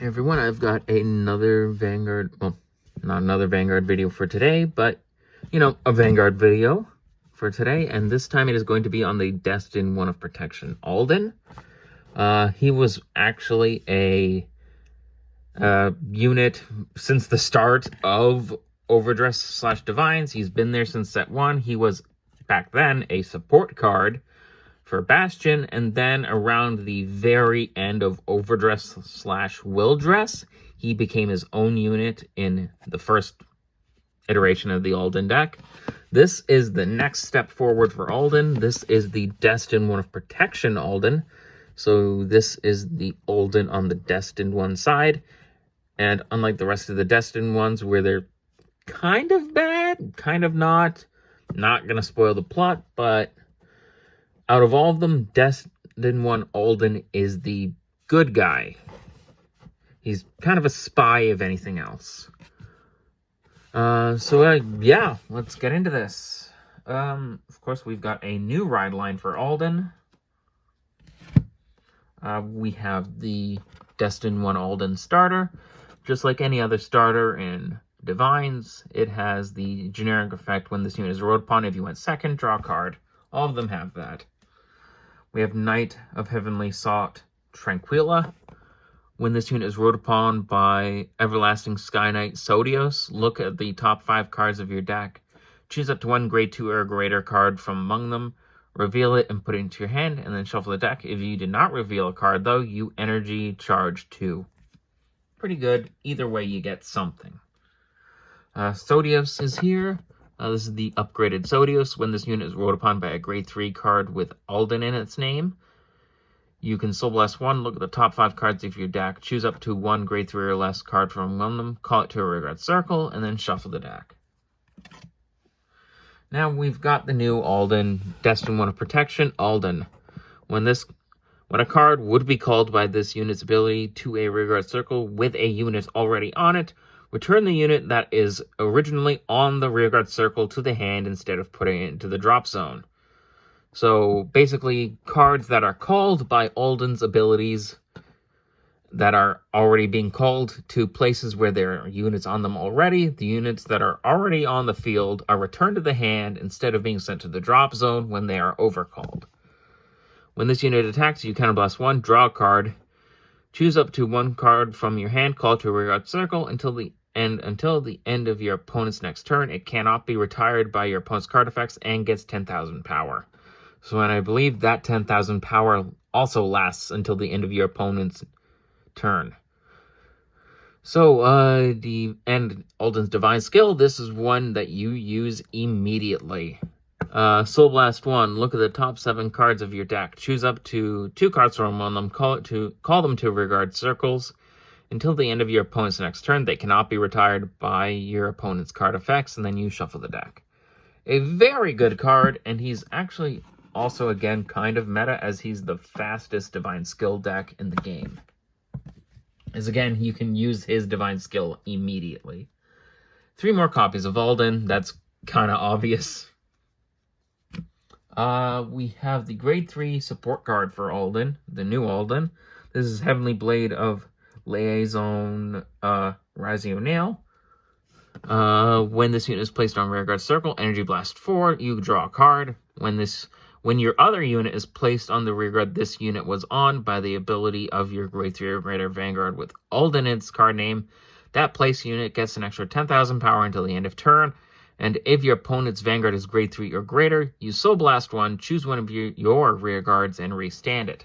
Hey everyone, I've got another Vanguard, well, not another Vanguard video for today, but, a Vanguard video for today, and this time it is going to be on the Destined one of Protection, Alden. He was actually a unit since the start of Overdress / DivineZ. He's been there since set 1. He was, back then, a support card for Bastion, and then around the very end of Overdress / Willdress, he became his own unit in the first iteration of the Alden deck. This is the next step forward for Alden. This is the Destined one of Protection Alden. So this is the Alden on the Destined one side, and unlike the rest of the Destined ones where they're kind of bad, kind of not gonna spoil the plot, but out of all of them, Destined 1 Alden is the good guy. He's kind of a spy, if anything else. Yeah, let's get into this. Of course, we've got a new ride line for Alden. We have the Destined 1 Alden starter. Just like any other starter in DivineZ, it has the generic effect when this unit is rode upon. If you went second, draw a card. All of them have that. We have Knight of Heavenly Sought Tranquilla. When this unit is rode upon by Everlasting Sky Knight Sodios, look at the top 5 cards of your deck. Choose up to 1 grade 2 or greater card from among them. Reveal it and put it into your hand, and then shuffle the deck. If you did not reveal a card, though, you energy charge 2. Pretty good. Either way, you get something. Sodios is here. This is the upgraded Sodios. When this unit is rode upon by a grade 3 card with Alden in its name, you can Soul Blast 1, look at the top 5 cards of your deck, choose up to 1 grade 3 or less card from among them, call it to a rearguard circle, and then shuffle the deck. Now we've got the new Alden, Destined 1 of Protection, Alden. When a card would be called by this unit's ability to a rearguard circle with a unit already on it, return the unit that is originally on the rearguard circle to the hand instead of putting it into the drop zone. So basically, cards that are called by Alden's abilities that are already being called to places where there are units on them already, the units that are already on the field are returned to the hand instead of being sent to the drop zone when they are overcalled. When this unit attacks, you counterblast 1, draw a card, choose up to 1 card from your hand, call it to a rearguard circle until the end of your opponent's next turn. It cannot be retired by your opponent's card effects and gets 10,000 power. So, and I believe that 10,000 power also lasts until the end of your opponent's turn. So, Alden's Divine Skill, this is one that you use immediately. Soul Blast 1, look at the top 7 cards of your deck. Choose up to 2 cards from one of them, call them to rearguard circles. Until the end of your opponent's next turn, they cannot be retired by your opponent's card effects, and then you shuffle the deck. A very good card, and he's actually also, again, kind of meta, as he's the fastest Divine Skill deck in the game. As again, you can use his Divine Skill immediately. 3 more copies of Alden, that's kind of obvious. We have the grade 3 support card for Alden, the new Alden. This is Heavenly Blade of Liaison Razio. When this unit is placed on rearguard circle, Energy Blast 4, you draw a card. When your other unit is placed on the rearguard this unit was on by the ability of your grade 3 or greater Vanguard with Alden in its card name, that place unit gets an extra 10,000 power until the end of turn. And if your opponent's Vanguard is grade 3 or greater, you Soul Blast 1, choose one of your rearguards, and restand it.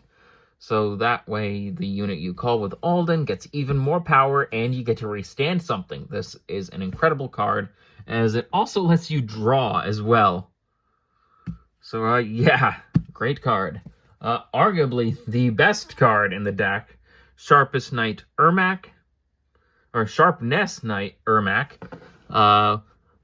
So that way, the unit you call with Alden gets even more power, and you get to restand something. This is an incredible card, as it also lets you draw as well. So, yeah, great card. Arguably the best card in the deck, Sharpness Knight Ermac.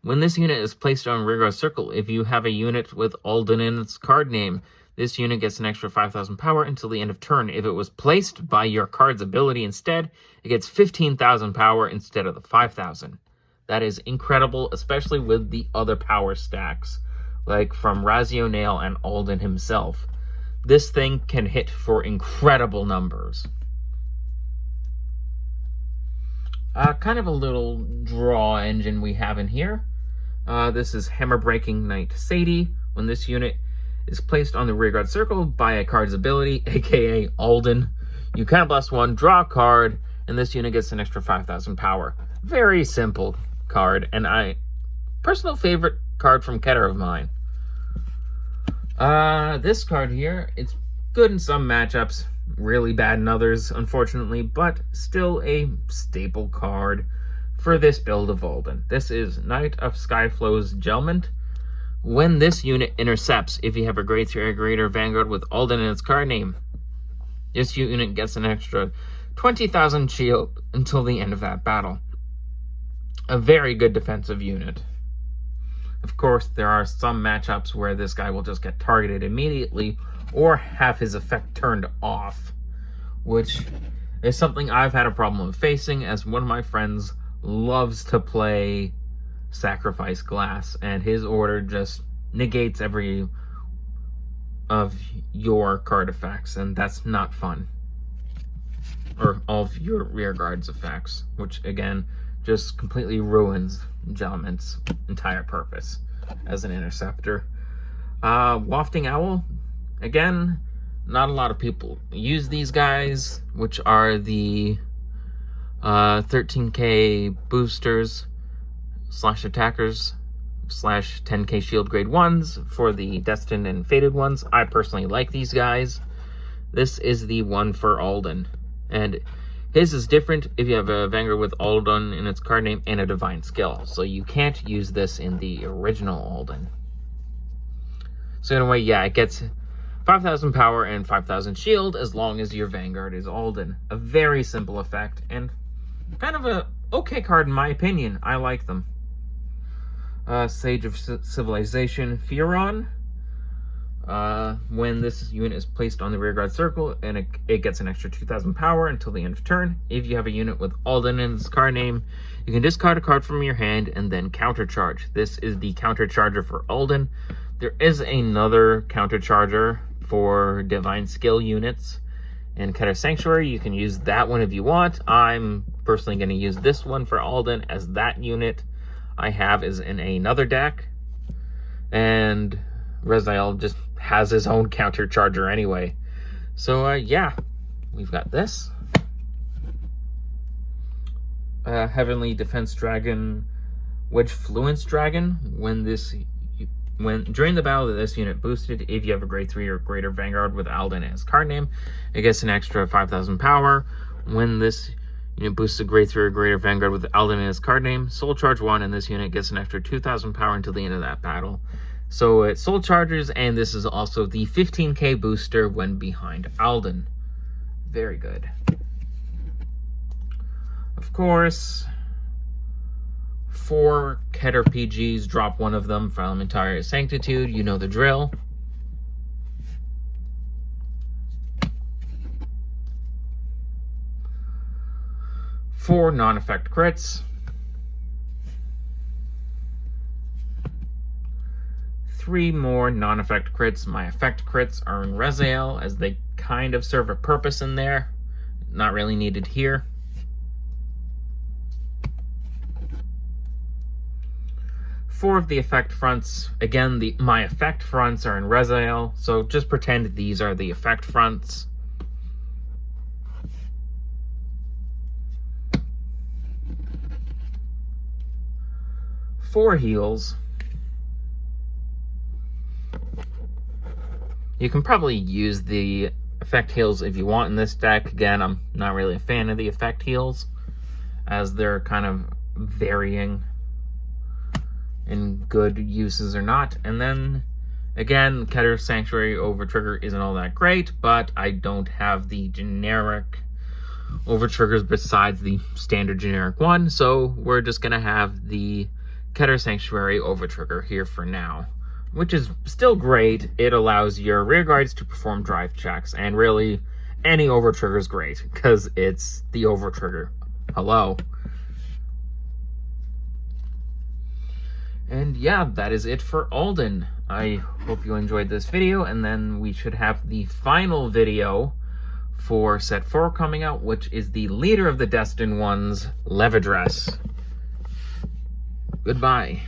When this unit is placed on rearguard circle, if you have a unit with Alden in its card name, this unit gets an extra 5,000 power until the end of turn. If it was placed by your card's ability instead, it gets 15,000 power instead of the 5,000. That is incredible, especially with the other power stacks, like from Razio Nail and Alden himself. This thing can hit for incredible numbers. Kind of a little draw engine we have in here. This is Hammer Breaking Knight Sadie. When this unit is placed on the rearguard circle by a card's ability, aka Alden, you counterblast one, draw a card, and this unit gets an extra 5,000 power. Very simple card, and personal favorite card from Keter of mine. This card here, it's good in some matchups, really bad in others, unfortunately, but still a staple card for this build of Alden. This is Knight of Skyflow's Gelment. When this unit intercepts, if you have a grade 3 or greater Vanguard with Alden in its card name, this unit gets an extra 20,000 shield until the end of that battle. A very good defensive unit. Of course, there are some matchups where this guy will just get targeted immediately or have his effect turned off, which is something I've had a problem with facing, as one of my friends loves to play Sacrifice Glass, and his order just negates every of your card effects, and that's not fun. Or all of your rear guard's effects, which again just completely ruins Gelment's entire purpose as an interceptor. Wafting Owl, again, not a lot of people use these guys, which are the 13k boosters / attackers / 10k shield grade 1s for the Destined and Fated ones. I personally like these guys. This is the one for Alden, and his is different if you have a Vanguard with Alden in its card name and a Divine Skill, so you can't use this in the original Alden. So in a way, yeah, it gets 5,000 power and 5,000 shield as long as your Vanguard is Alden. A very simple effect, and kind of a okay card in my opinion. I like them. Sage of Civilization Furon. When this unit is placed on the rearguard circle, and it gets an extra 2,000 power until the end of turn. If you have a unit with Alden in its card name, you can discard a card from your hand and then countercharge. This is the countercharger for Alden. There is another countercharger for Divine Skill units in Keter Sanctuary. You can use that one if you want. I'm personally going to use this one for Alden, as that unit I have is in another deck, and Rezael just has his own countercharger anyway. So yeah, we've got this. Heavenly Defense Dragon, Wedge Fluence Dragon. When during the battle that this unit boosted, if you have a grade 3 or greater Vanguard with Alden as card name, it gets an extra 5,000 power. When this unit boosts a grade 3 or greater Vanguard with Alden in its card name, soul charge 1, and this unit gets an extra 2,000 power until the end of that battle. So it soul charges, and this is also the 15k booster when behind Alden. Very good. Of course, 4 Keter PGs, drop one of them, Fragmentary Sanctitude, you know the drill. Four non-effect crits. 3 more non-effect crits. My effect crits are in Rezael, as they kind of serve a purpose in there. Not really needed here. 4 of the effect fronts. Again, my effect fronts are in Rezael, so just pretend these are the effect fronts. 4 heals. You can probably use the effect heals if you want in this deck. Again, I'm not really a fan of the effect heals, as they're kind of varying in good uses or not. And then, again, Keter Sanctuary Overtrigger isn't all that great, but I don't have the generic Overtriggers besides the standard generic one, so we're just going to have the Keter Sanctuary Overtrigger here for now, which is still great. It allows your rear guards to perform drive checks, and really any Overtrigger is great because it's the Overtrigger. Hello. And yeah, that is it for Alden. I hope you enjoyed this video, and then we should have the final video for set 4 coming out, which is the leader of the Destined ones, Levidress. Goodbye.